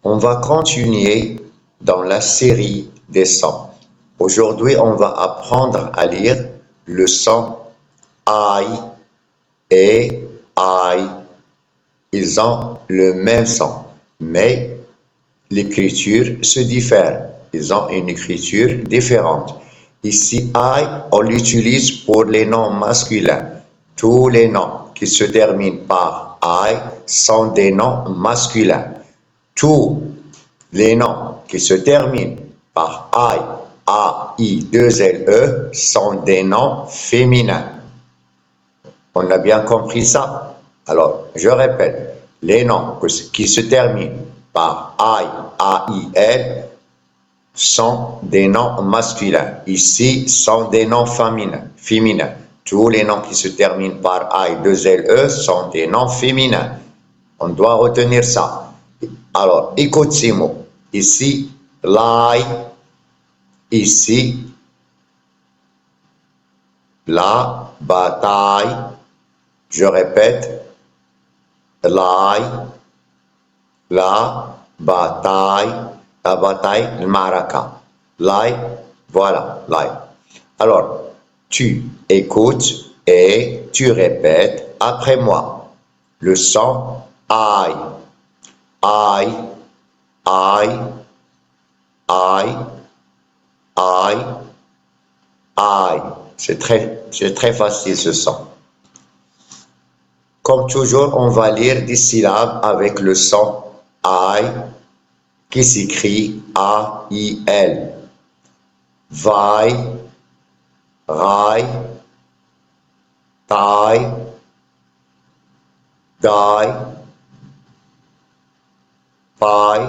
On va continuer dans la série des sons. Aujourd'hui, on va apprendre à lire le son I et I. Ils ont le même son, mais l'écriture se diffère. Ils ont une écriture différente. Ici, I, on l'utilise pour les noms masculins. Tous les noms qui se terminent par I sont des noms masculins. Tous les noms qui se terminent par I, A, I, 2 L, E sont des noms féminins. On a bien compris ça? Alors, je répète, les noms qui se terminent par I, A, I, L sont des noms masculins. Ici, sont des noms féminins. Tous les noms qui se terminent par I, 2 L, E sont des noms féminins. On doit retenir ça. Alors, écoute ces mots. Ici, lie. Ici, la bataille. Je répète, lie, la bataille, le maraka. Lie, voilà, lie. Alors, tu écoutes et tu répètes après moi. Le son I, I, I, I, I, I. C'est très facile ce son. Comme toujours, on va lire des syllabes avec le son I qui s'écrit A-I-L. Vai, rai, tai, dai, pai,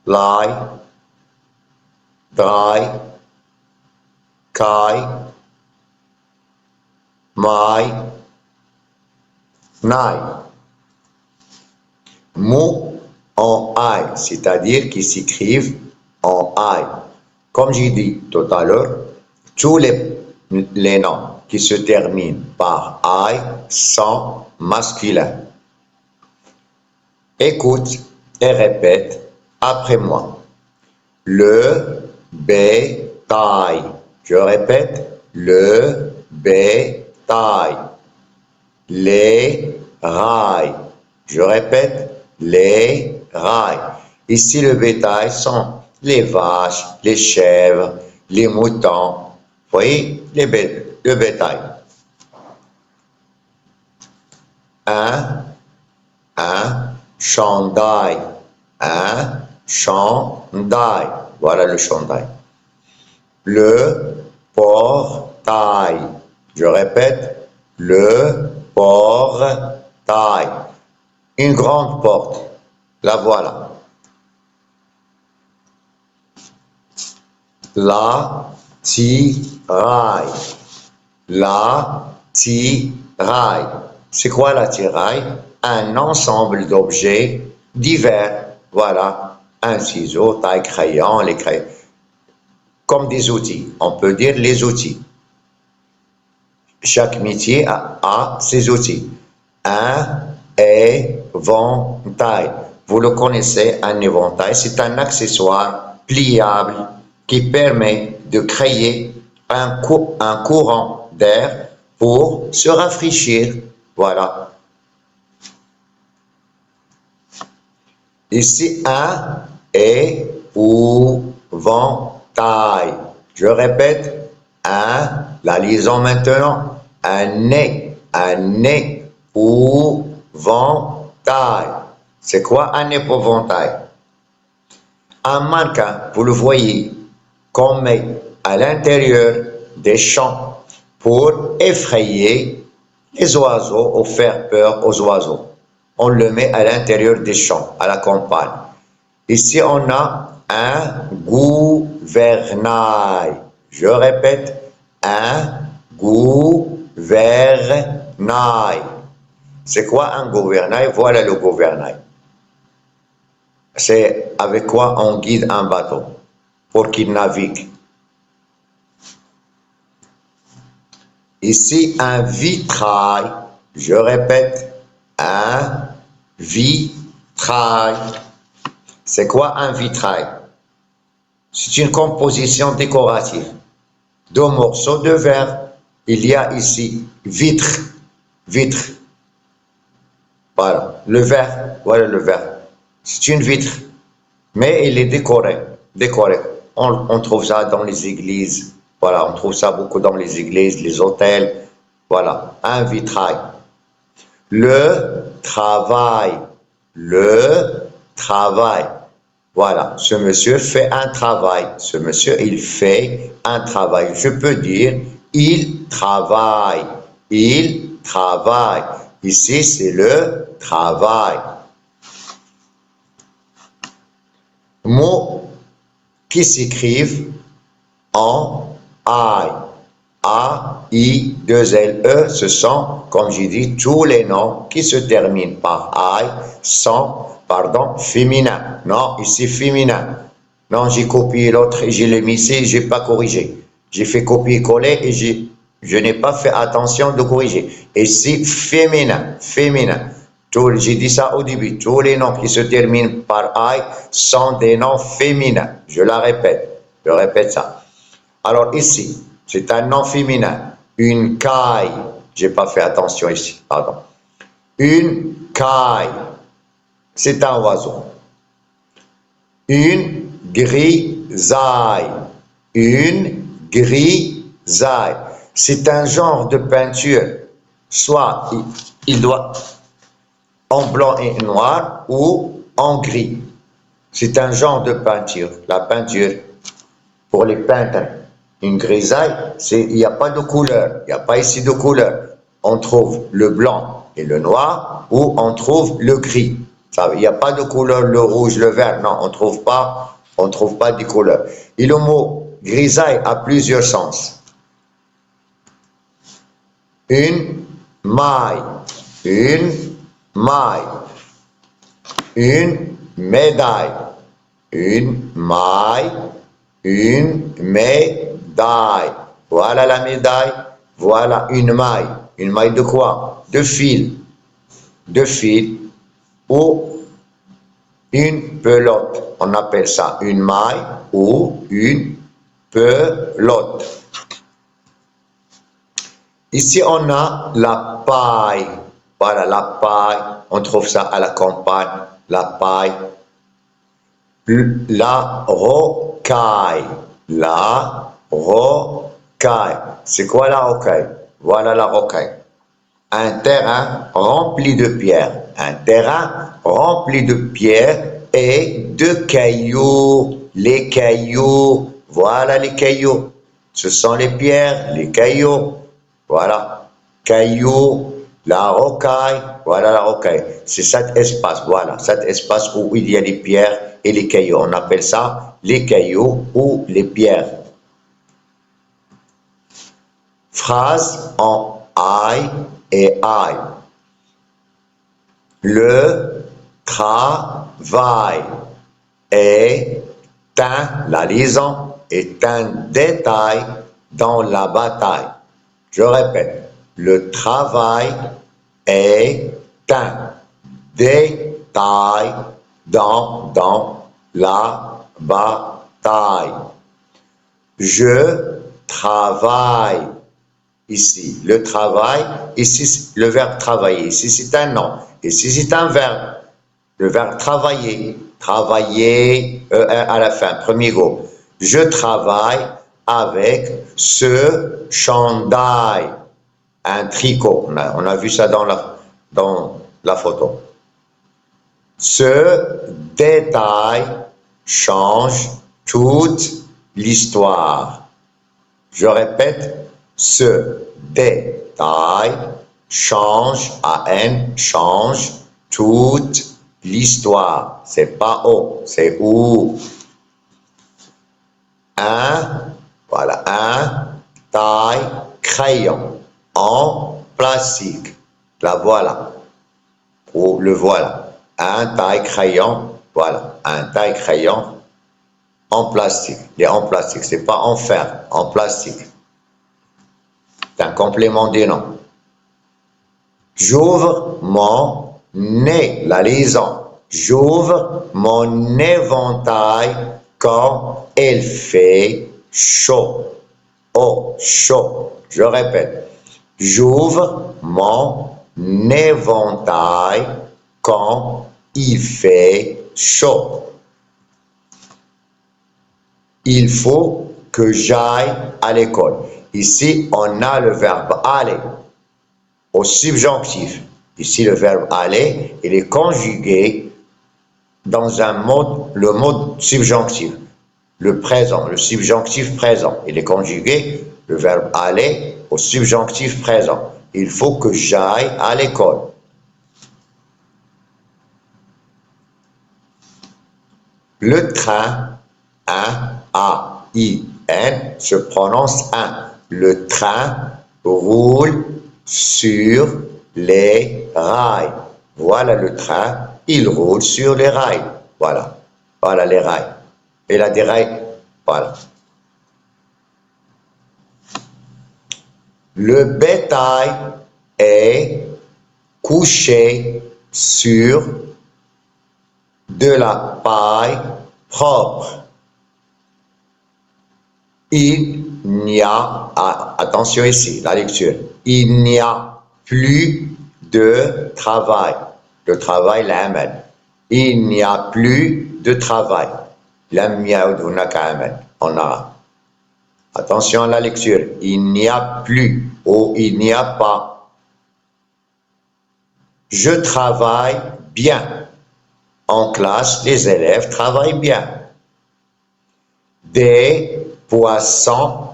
lai, dai, kai, mai, nai. Mots en I, c'est-à-dire qui s'écrivent en I. Comme j'ai dit tout à l'heure, tous les noms qui se terminent par I sont masculins. Écoute et répète après moi. Le bétail. Je répète, le bétail. Les rails. Je répète, les rails. Ici, le bétail sont les vaches, les chèvres, les moutons. Vous voyez, le bétail. Un chandail. Un chandail. Voilà le chandail. Le portail. Je répète, le portail. Une grande porte. La voilà. La tiraille. La tiraille. C'est quoi la tiraille? Un ensemble d'objets divers. Voilà. Un ciseau, taille, crayon, les crayons. Comme des outils. On peut dire les outils. Chaque métier a ses outils. Un éventail. Vous le connaissez, un éventail, c'est un accessoire pliable qui permet de créer un courant d'air pour se rafraîchir. Voilà. Ici, un épouvantail. Je répète, la liaison maintenant, un épouvantail. C'est quoi un épouvantail? Un mannequin, vous le voyez, qu'on met à l'intérieur des champs pour effrayer les oiseaux ou faire peur aux oiseaux. On le met à l'intérieur des champs, à la campagne. Ici, on a un gouvernail. Je répète, un gouvernail. C'est quoi un gouvernail? Voilà le gouvernail. C'est avec quoi on guide un bateau pour qu'il navigue. Ici, un vitrail. Je répète, un vitrail. vitrail. C'est quoi un vitrail? C'est une composition décorative. Deux morceaux de verre. Il y a ici vitre, vitre. Voilà, le verre, voilà le verre. C'est une vitre, mais il est décoré, décoré. On trouve ça dans les églises. Voilà, on trouve ça beaucoup dans les églises, les hôtels. Voilà, un vitrail. Le travail, le travail. Voilà, ce monsieur fait un travail. Ce monsieur, il fait un travail. Je peux dire, il travaille. Il travaille. Ici, c'est le travail. Mots qui s'écrivent en I. A, I, 2 L, E, ce sont, comme j'ai dit, tous les noms qui se terminent par I sont, pardon, féminins. Non, ici féminin. Non, j'ai copié l'autre et je l'ai mis ici, j'ai pas corrigé. J'ai fait copier-coller et je n'ai pas fait attention de corriger. Ici, féminin, féminin. J'ai dit ça au début. Tous les noms qui se terminent par I sont des noms féminins. Je répète ça. Alors ici, c'est un nom féminin. Une caille. J'ai pas fait attention ici, pardon. Une caille. C'est un oiseau. Une grisaille. Une grisaille. C'est un genre de peinture. Soit il doit en blanc et noir ou en gris. C'est un genre de peinture. La peinture pour les peintres. Une grisaille, il n'y a pas de couleur. Il n'y a pas ici de couleur. On trouve le blanc et le noir ou on trouve le gris. Il n'y a pas de couleur, le rouge, le vert. Non, on trouve pas des couleurs. Et le mot grisaille a plusieurs sens. Une maille. Une maille. Une médaille. Une maille. Une médaille. Voilà la médaille. Voilà une maille. Une maille de quoi? De fil. De fil. Ou une pelote. On appelle ça une maille ou une pelote. Ici, on a la paille. Voilà, la paille. On trouve ça à la campagne. La paille. La rocaille. La rocaille. C'est quoi la rocaille? Voilà la rocaille. Un terrain rempli de pierres. Un terrain rempli de pierres et de cailloux. Les cailloux. Voilà les cailloux. Ce sont les pierres, les cailloux. Voilà. Cailloux. La rocaille. Voilà la rocaille. C'est cet espace. Voilà. Cet espace où il y a les pierres et les cailloux. On appelle ça les cailloux ou les pierres. Phrase en I et I. Le travail est la liaison est un détail dans la bataille. Je répète, le travail est un détail dans la bataille. Je travaille. Ici, le travail, ici, le verbe travailler. Ici, c'est un nom. Ici, c'est un verbe. Le verbe travailler. Travailler, à la fin, premier go. Je travaille avec ce chandail. Un tricot. On a vu ça dans la photo. Ce détail change toute l'histoire. Je répète, ce détail change, A-N, change toute l'histoire. C'est pas O, c'est OU. Voilà, un taille crayon en plastique. La voilà. Ou le voilà. Un taille crayon, voilà. Un taille crayon en plastique. Il est en plastique, c'est pas en fer, en plastique. C'est un complément des noms. J'ouvre mon nez, la liaison. J'ouvre mon éventail quand il fait chaud. Oh, chaud. Je répète. J'ouvre mon éventail quand il fait chaud. Il faut que j'aille à l'école. Ici, on a le verbe aller au subjonctif. Ici, le verbe aller, il est conjugué dans le mode subjonctif. Le présent, le subjonctif présent. Il est conjugué, le verbe aller, au subjonctif présent. Il faut que j'aille à l'école. Le train, A-I-N, se prononce un. Le train roule sur les rails. Voilà le train, il roule sur les rails. Voilà, voilà les rails. Il a des rails, voilà. Le bétail est couché sur de la paille propre. Il n'y a, attention ici, la lecture, il n'y a plus de travail. Le travail, l'amal. Il n'y a plus de travail. Lam yaoud hunaka amal, en arabe. Attention à la lecture, il n'y a plus ou il n'y a pas. Je travaille bien. En classe, les élèves travaillent bien. Des poissons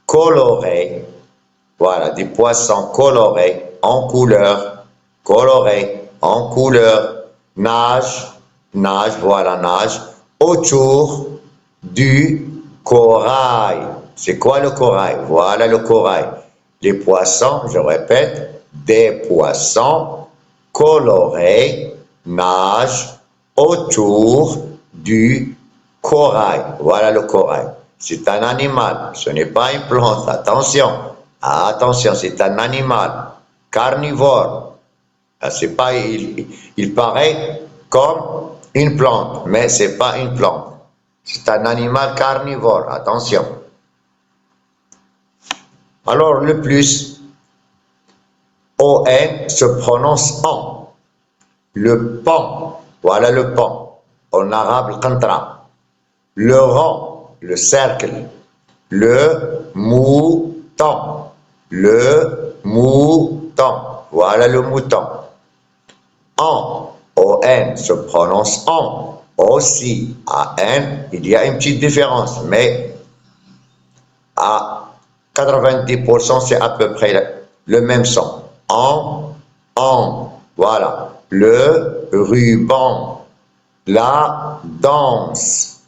colorés. Voilà, des poissons colorés en couleur. Colorés en couleur. Nage, voilà, nage autour du corail. C'est quoi le corail? Voilà le corail. Les poissons, je répète, des poissons colorés nagent autour du corail. Voilà le corail. C'est un animal, ce n'est pas une plante. Attention, attention, c'est un animal carnivore. C'est pas, il paraît comme une plante, mais c'est pas une plante. C'est un animal carnivore. Attention. Alors le plus, ON se prononce en. Le pont, voilà le pont. En arabe, le qantra. Le rond, le cercle. Le mouton. Le mouton. Voilà le mouton. En, ON se prononce en. Aussi, AN, il y a une petite différence, mais à 90%, c'est à peu près le même son. En, voilà. Le ruban, la danse,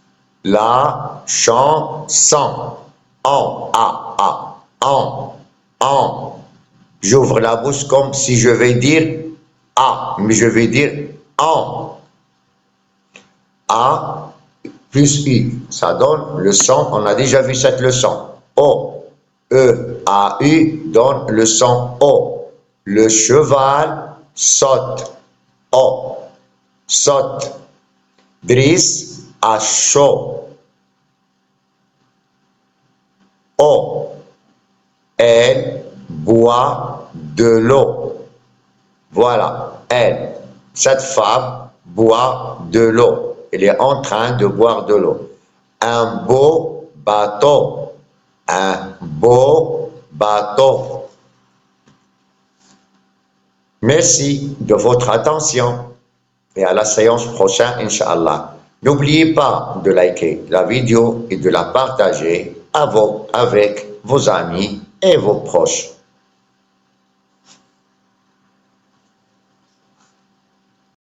la chanson. En. J'ouvre la bouche comme si je vais dire A, mais je vais dire en. A plus U, ça donne le son, on a déjà vu cette leçon. O, E, A, U donne le son O. Le cheval saute. O, saute. Driss a chaud. O, elle boit de l'eau. Voilà, elle, cette femme boit de l'eau. Elle est en train de boire de l'eau. Un beau bateau. Un beau bateau. Merci de votre attention et à la séance prochaine, Inch'Allah. N'oubliez pas de liker la vidéo et de la partager avec vos amis et vos proches.